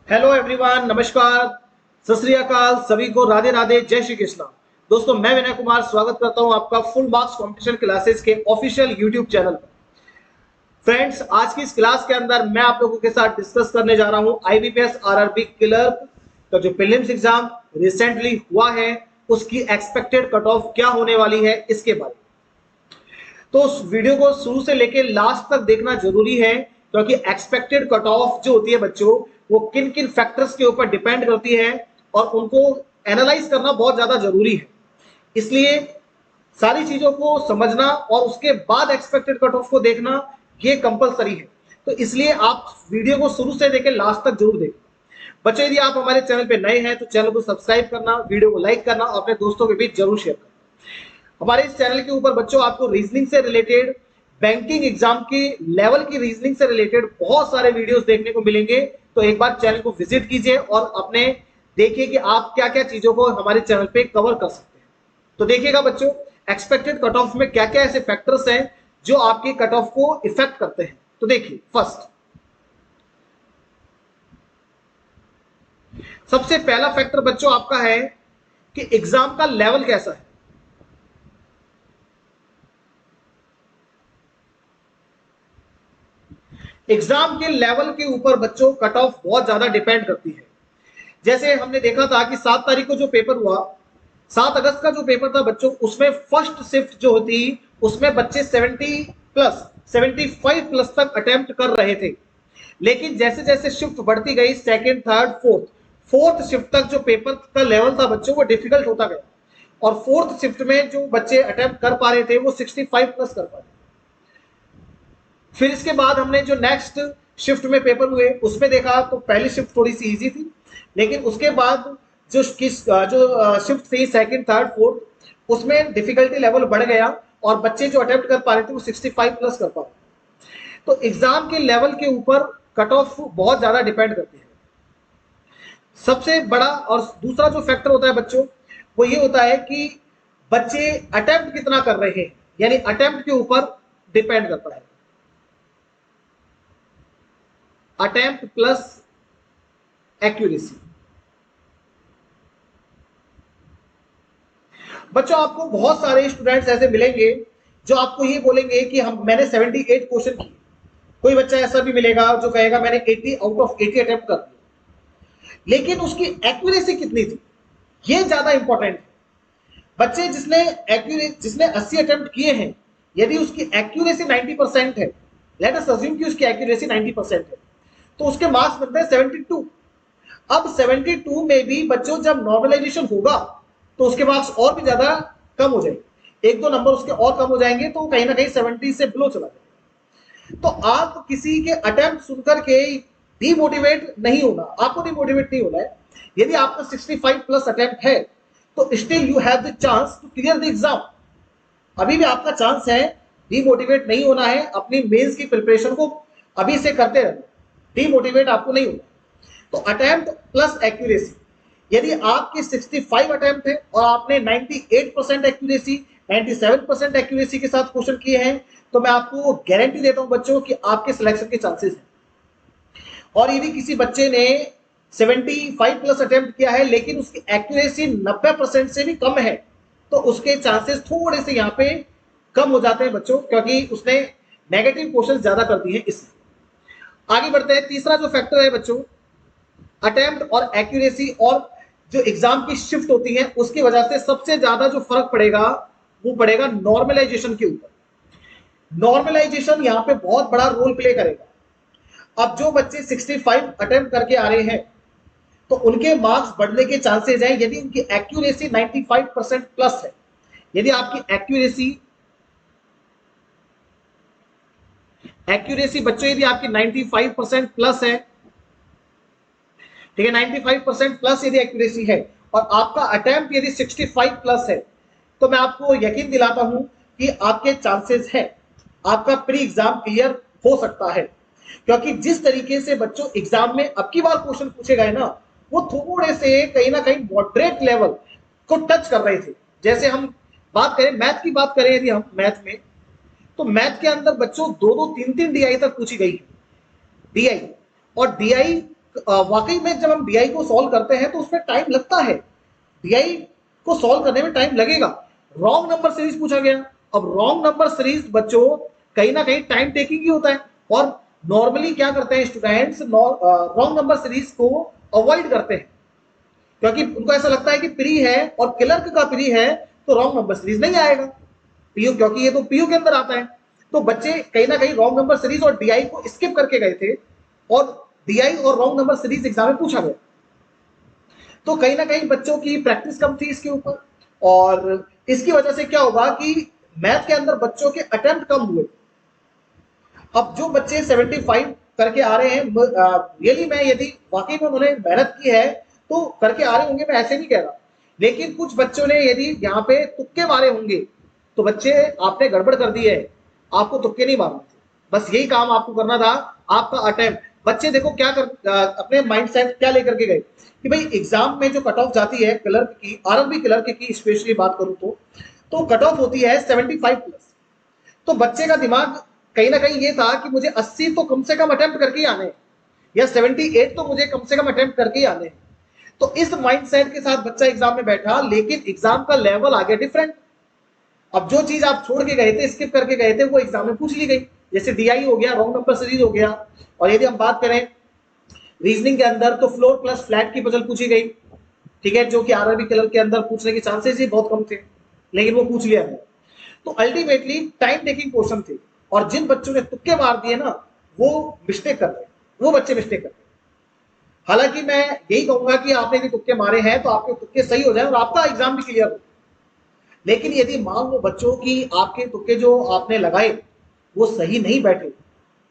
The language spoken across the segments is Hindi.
हेलो एवरीवन, नमस्कार, सत श्री अकाल, सभी को राधे राधे, जय श्री कृष्णा। दोस्तों, मैं विनय कुमार स्वागत करता हूं आपका फुल मार्क्स कंपटीशन क्लासेस के ऑफिशियल यूट्यूब चैनल पर। फ्रेंड्स, आज की इस क्लास के अंदर मैं आप लोगों के साथ डिस्कस करने जा रहा हूं आईबीपीएस आरआरबी क्लर्क का जो प्रीलिम्स एग्जाम रिसेंटली हुआ है उसकी एक्सपेक्टेड कट ऑफ क्या होने वाली है इसके बारे में। तो उस वीडियो को शुरू से लेकर लास्ट तक देखना जरूरी है, क्योंकि एक्सपेक्टेड कट ऑफ जो होती है बच्चों, वो किन किन फैक्टर्स के ऊपर डिपेंड करती है और उनको एनालाइज करना बहुत ज्यादा जरूरी है। इसलिए सारी चीजों को समझना और उसके बाद एक्सपेक्टेड कट ऑफ को देखना ये कंपलसरी है। तो इसलिए आप वीडियो को शुरू से लेकर लास्ट तक जरूर देखें। बच्चों, यदि आप हमारे चैनल पे नए हैं तो चैनल को सब्सक्राइब करना, वीडियो को लाइक करना और अपने दोस्तों के बीच जरूर शेयर करना। हमारे इस चैनल के ऊपर बच्चों आपको रीजनिंग से रिलेटेड, बैंकिंग एग्जाम के लेवल की रीजनिंग से रिलेटेड बहुत सारे वीडियोस देखने को मिलेंगे। तो एक बार चैनल को विजिट कीजिए और अपने देखिए कि आप क्या क्या चीजों को हमारे चैनल पे कवर कर सकते हैं। तो देखिएगा बच्चों, एक्सपेक्टेड कट ऑफ में क्या क्या ऐसे फैक्टर्स हैं जो आपके कट ऑफ को इफेक्ट करते हैं। तो देखिए, फर्स्ट, सबसे पहला फैक्टर बच्चों आपका है कि एग्जाम का लेवल कैसा है। एग्जाम के लेवल के ऊपर बच्चों कट ऑफ बहुत ज्यादा डिपेंड करती है। जैसे हमने देखा था कि 7 तारीख को जो पेपर हुआ, 7 अगस्त का जो पेपर था बच्चों, उसमें फर्स्ट शिफ्ट जो होती उसमें बच्चे 75 प्लस तक अटेम्प्ट कर रहे थे। लेकिन जैसे जैसे शिफ्ट बढ़ती गई, सेकेंड, थर्ड, फोर्थ शिफ्ट तक जो पेपर का लेवल था बच्चों वो डिफिकल्ट होता गया। और फोर्थ शिफ्ट में जो बच्चे अटेम्प्ट कर पा रहे थे वो 65 प्लस कर पा रहे थे। फिर इसके बाद हमने जो नेक्स्ट शिफ्ट में पेपर हुए उसमें देखा तो पहली शिफ्ट थोड़ी सी इजी थी, लेकिन उसके बाद जो शिफ्ट थी सेकंड, थर्ड, फोर्थ, उसमें डिफिकल्टी लेवल बढ़ गया और बच्चे जो अटेम्प्ट कर पा रहे थे वो 65 प्लस कर पा रहे। तो एग्जाम के लेवल के ऊपर कट ऑफ बहुत ज्यादा डिपेंड करती है। सबसे बड़ा और दूसरा जो फैक्टर होता है बच्चों, वो ये होता है कि बच्चे अटेम्प्ट कितना कर रहे हैं, यानी अटेम्प्ट के ऊपर डिपेंड करता है। Attempt plus accuracy. बच्चों, आपको बहुत सारे स्टूडेंट्स ऐसे मिलेंगे जो आपको ये बोलेंगे कि मैंने 78 क्वेश्चन किए। कोई बच्चा ऐसा भी मिलेगा जो कहेगा मैंने 80 आउट ऑफ 80 अटेम्प्ट कर दिया, लेकिन उसकी एक्यूरेसी कितनी थी ये ज्यादा इंपॉर्टेंट है। बच्चे जिसने 80 अटेम्प्ट किए हैं, यदि उसकी एक्यूरेसी 90% है, लेट अस अज्यूम कि उसकी एक्यूरेसी 90% है, तो उसके मार्क्स बनते हैं 72। अब 72 में भी बच्चों जब नॉर्मलाइजेशन होगा तो उसके मार्क्स और भी ज्यादा कम हो जाएंगे, 1-2 नंबर उसके और कम हो जाएंगे, तो कहीं ना कहीं 70 से बिलो चला जाएगा। तो आप किसी के अटेम्प्ट सुनकर के डिमोटिवेट नहीं होना, आपको डिमोटिवेट नहीं होना है। यदि आपका 65 प्लस अटेम्प्ट है तो still you have the chance to clear the exam. अभी भी आपका चांस है, डिमोटिवेट नहीं होना है, अपनी मेंस की प्रिपरेशन को अभी से करते रहना, डिमोटिवेट आपको नहीं होना। तो अटेम्प्ट प्लस एक्यूरेसी, यदि आपके 65 अटेम्प्ट है और आपने 98% एक्यूरेसी, 97% एक्यूरेसी के साथ क्वेश्चन किए हैं, तो मैं आपको गारंटी देता हूं बच्चों कि आपके सिलेक्शन के चांसेस हैं। और यदि किसी बच्चे ने 75 प्लस अटेम्प्ट किया है लेकिन उसकी एक्यूरेसी 90% से भी कम है, तो उसके चांसेस थोड़े से यहाँ पे कम हो जाते हैं बच्चों, क्योंकि उसने नेगेटिव क्वेश्चन ज्यादा कर दिए हैं। इसलिए आगे बढ़ते हैं। तीसरा जो फैक्टर है बच्चों, अटेम्प्ट और एक्यूरेसी और जो एग्जाम की शिफ्ट होती है उसकी वजह से सबसे ज्यादा जो फर्क पड़ेगा वो पड़ेगा नॉर्मलाइजेशन के ऊपर। नॉर्मलाइजेशन यहाँ पे बहुत बड़ा रोल प्ले करेगा। अब जो बच्चे 65 अटेम्प्ट करके आ रहे हैं तो उनके मार्क्स बढ़ने के चांसेस हैं यदि उनकी एक्यूरेसी 95% प्लस है। यदि आपकी एक्यूरेसी बच्चों यदि आपकी 95% प्लस है, ठीक है, 95% प्लस यदि एक्यूरेसी है और आपका अटेम्प्ट यदि 65 प्लस है, तो मैं आपको यकीन दिलाता हूं कि आपके चांसेस है, आपका प्री एग्जाम क्लियर हो सकता है। क्योंकि जिस तरीके से बच्चों एग्जाम में अब की बार क्वेश्चन पूछे गए ना, वो थोड़े से कहीं ना कहीं मॉडरेट लेवल को टच कर रहे थे। जैसे हम बात करें मैथ की, बात करें यदि हम मैथ में, तो मैथ के अंदर बच्चों 2-2, 3-3 डीआई तक पूछी गई है। डीआई और डीआई वाकई में जब हम डीआई को सॉल्व करते हैं तो उसमें टाइम लगता है, डीआई को सॉल्व करने में टाइम लगेगा। रॉन्ग नंबर सीरीज पूछा गया, अब रॉन्ग नंबर सीरीज बच्चों कहीं ना कहीं टाइम टेकिंग ही होता है, और नॉर्मली क्या करते हैं स्टूडेंट्स, रॉन्ग नंबर सीरीज को अवॉइड करते हैं, क्योंकि उनको ऐसा लगता है कि प्री है और क्लर्क का प्री है तो रॉन्ग नंबर सीरीज नहीं आएगा, पीयू, क्योंकि ये तो पीयू के अंदर आता है। तो बच्चे कहीं ना कहीं रॉन्ग नंबर सीरीज और डीआई को स्किप करके गए थे, और डीआई और रॉन्ग नंबर सीरीज एग्जाम में पूछा गया, तो कहीं ना कहीं बच्चों की प्रैक्टिस कम थी इसके ऊपर, और इसकी वजह से क्या होगा कि मैथ के अंदर बच्चों के अटेम्प्ट कम हुए। अब जो बच्चे 75 करके आ रहे हैं, रियली मैं यदि वाकई में उन्होंने मेहनत की है तो करके आ रहे होंगे, मैं ऐसे नहीं कह रहा, लेकिन कुछ बच्चों ने यदि यहाँ पे तुक्के मारे होंगे तो बच्चे आपने गड़बड़ कर दी है, आपको तुक्के नहीं मारने थे, बस यही काम आपको करना था, आपका अटेम्प्ट। बच्चे देखो क्या कर अपने माइंड सेट क्या लेकर के गए कि भाई एग्जाम में जो कट ऑफ जाती है क्लर्क की, आरएमपी क्लर्क की स्पेशली बात करूं तो कट ऑफ होती है 75 प्लस। तो बच्चे का दिमाग कहीं ना कहीं ये था कि मुझे 80 तो कम से कम अटेम्प्ट करके ही आने हैं, या 78 तो मुझे कम से कम अटेम्प्ट करके ही आने हैं। तो इस माइंडसेट के साथ बच्चा एग्जाम में बैठा, लेकिन एग्जाम का लेवल आ गया डिफरेंट। अब जो चीज आप छोड़ के गए थे, स्किप करके गए थे, वो एग्जाम में पूछ ली गई, जैसे डीआई हो गया, रॉन्ग नंबर सीरीज हो गया। और यदि हम बात करें रीजनिंग के अंदर तो फ्लोर प्लस फ्लैट की पजल पूछी गई, ठीक है, जो कि आरआरबी कलर के अंदर पूछने के चांसेस ही बहुत कम थे, लेकिन वो पूछ लिया है। तो अल्टीमेटली टाइम टेकिंग क्वेश्चन थे, और जिन बच्चों ने तुक्के मार दिए ना, वो मिस्टेक कर रहे, वो बच्चे मिस्टेक कर रहे। हालांकि मैं यही कहूंगा कि आपने यदि तुक्के मारे हैं तो आपके तुक्के सही हो जाए और आपका एग्जाम भी क्लियर हो, लेकिन यदि मान लो बच्चों की आपके तुक्के जो आपने लगाए वो सही नहीं बैठे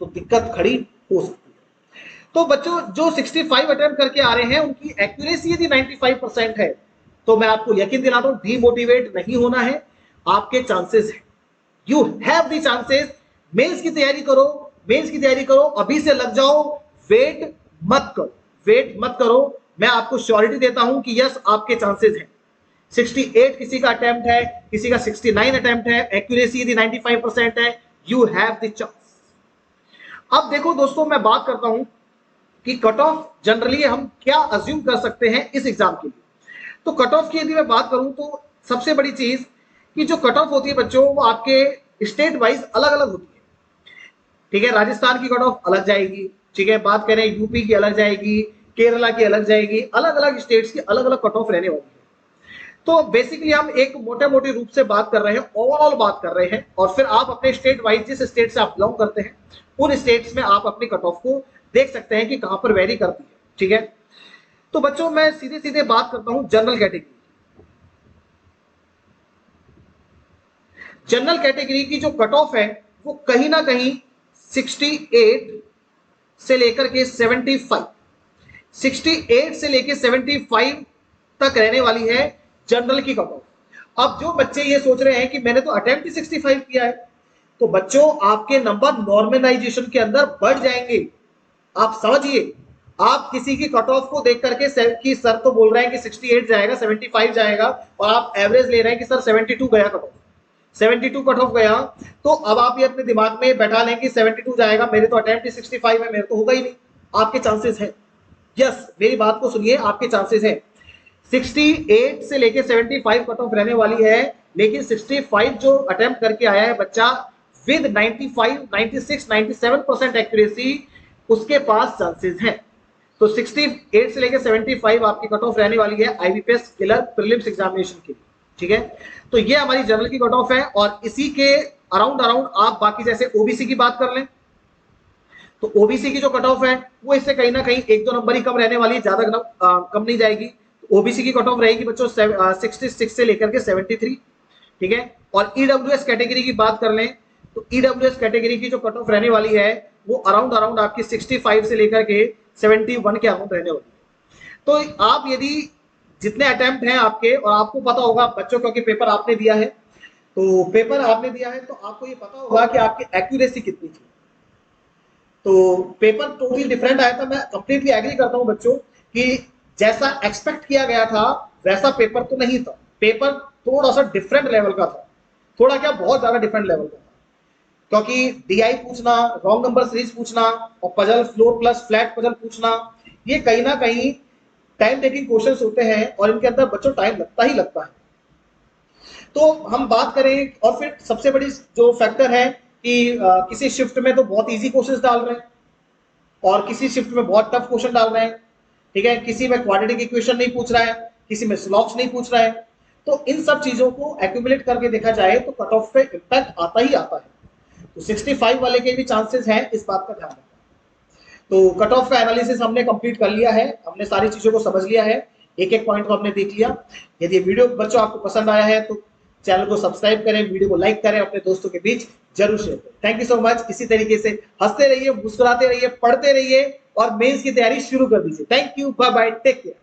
तो दिक्कत खड़ी हो सकती है। तो बच्चों जो 65 अटेम्प्ट करके आ रहे हैं उनकी एक्यूरेसी यदि 95% है, तो मैं आपको यकीन दिलाता हूं डीमोटिवेट नहीं होना है, आपके चांसेस है, you have the chances. Mains की तैयारी करो, मेंस की तैयारी करो, अभी से लग जाओ, वेट मत करो, वेट मत करो। मैं आपको श्योरिटी देता हूं कि यस आपके चांसेस हैं। 68 किसी का अटेम्प्ट है, किसी का 69 अटेम्प्ट है, एक्यूरेसी यदि 95% है, यू हैव द चांस। अब देखो दोस्तों, मैं बात करता हूं कि कट ऑफ जनरली हम क्या अज्यूम कर सकते हैं इस एग्जाम के लिए। तो कट ऑफ की यदि मैं बात करूं तो सबसे बड़ी चीज कि जो कट ऑफ होती है बच्चों, वो आपके स्टेट वाइज अलग अलग होती है, ठीक है। राजस्थान की कट ऑफ अलग जाएगी, ठीक है, बात करें यूपी की अलग जाएगी, केरला की अलग जाएगी, अलग अलग स्टेट्स की अलग अलग कट ऑफ रहने वाली है। तो बेसिकली हम एक मोटे मोटे रूप से बात कर रहे हैं, ओवरऑल बात कर रहे हैं, और फिर आप अपने स्टेट वाइज जिस स्टेट से आप बिलोंग करते हैं उन स्टेट्स में आप अपनी कट ऑफ को देख सकते हैं कि कहां पर वेरी करती है, ठीक है। तो बच्चों मैं सीधे सीधे बात करता हूं जनरल कैटेगरी। जनरल कैटेगरी की जो कट ऑफ है वो कहीं ना कहीं 68 से लेकर के 75, 68 से लेकर 75 तक रहने वाली है जनरल की कट ऑफ। अब जो बच्चे ये सोच रहे हैं कि मैंने तो अटेम्प्ट ही 65 किया है, तो बच्चों आपके नंबर नॉर्मलाइजेशन के अंदर बढ़ जाएंगे। आप समझिए, आप किसी की कट ऑफ को देख करके कि सर तो बोल रहे हैं कि 68 जाएगा, 75 जाएगा, और आप एवरेज ले रहे हैं कि सर 72 गया कट ऑफ, 72 कट ऑफ गया, तो अब आप ये अपने दिमाग में बैठा लें कि 72 जाएगा, मेरे तो अटेम्प्ट ही 65 है, मेरे तो होगा ही नहीं। आपके चांसेस है, यस मेरी बात को सुनिए, आपके चांसेस है। 68 से लेके 75 कट ऑफ रहने वाली है, लेकिन 65 जो अटेम्प्ट करके आया है बच्चा विद 95, 96, 97% एक्यूरेसी, उसके पास चांसेस हैं। तो 68 से लेके 75 आपकी कट ऑफ रहने वाली है आईबीपीएस क्लर प्रीलिम्स एग्जामिनेशन की, ठीक है। तो ये हमारी जनरल की कट ऑफ है, और इसी के अराउंड अराउंड आप बाकी जैसे ओबीसी की बात कर लें, तो ओबीसी की जो कट ऑफ है वो इससे कहीं ना कहीं 1-2 नंबर ही कम रहने वाली है, ज्यादा कम नहीं जाएगी। ओबीसी की कट ऑफ रहेगी बच्चों 66 से लेकर के 73, ठीक है। और ईडब्ल्यूएस कैटेगरी की बात कर लें तो ईडब्ल्यूएस कैटेगरी की जो कट ऑफ रहने वाली है वो अराउंड अराउंड आपकी 65 से लेकर के 71 के अराउंड रहने वाली है। तो आप यदि जितने अटेम्प्ट हैं आपके, और आपको पता होगा बच्चों क्योंकि पेपर आपने दिया है, तो पेपर आपने दिया है तो आपको ये पता होगा कि आपकी एक्यूरेसी कितनी थी। तो पेपर टोटली डिफरेंट आया था, मैं कंप्लीटली एग्री करता हूं बच्चों कि जैसा एक्सपेक्ट किया गया था वैसा पेपर तो नहीं था, पेपर थोड़ा सा डिफरेंट लेवल का था, थोड़ा क्या बहुत ज्यादा डिफरेंट लेवल का था। क्योंकि डीआई पूछना, रॉन्ग नंबर सीरीज पूछना और puzzle floor plus flat puzzle पूछना, ये कहीं ना कहीं टाइम टेकिंग क्वेश्चंस होते हैं और इनके अंदर बच्चों टाइम लगता ही लगता है। तो हम बात करें, और फिर सबसे बड़ी जो फैक्टर है कि किसी शिफ्ट में तो बहुत इजी क्वेश्चंस डाल रहे हैं और किसी शिफ्ट में बहुत टफ क्वेश्चन डाल रहे हैं, ठीक है, किसी में क्वाड्रेटिक इक्वेशन नहीं पूछ रहा है, किसी में स्लॉक्स नहीं पूछ रहा है। तो इन सब चीजों को एक्यूमुलेट करके देखा जाए तो कट ऑफ पे इम्पैक्ट आता ही आता है। तो 65 वाले के भी चांसेस हैं, इस बात का ध्यान रखना। तो कट ऑफ का एनालिसिस हमने कंप्लीट कर लिया है, हमने सारी चीजों को समझ लिया है, एक एक पॉइंट को हमने देख लिया। यदि वीडियो बच्चों आपको पसंद आया है तो चैनल को सब्सक्राइब करें, वीडियो को लाइक करें, अपने दोस्तों के बीच जरूर शेयर करें। Thank you so much. इसी तरीके से हंसते रहिए, मुस्कुराते रहिए, पढ़ते रहिए और मेंस की तैयारी शुरू कर दीजिए। Thank you, bye bye, take care.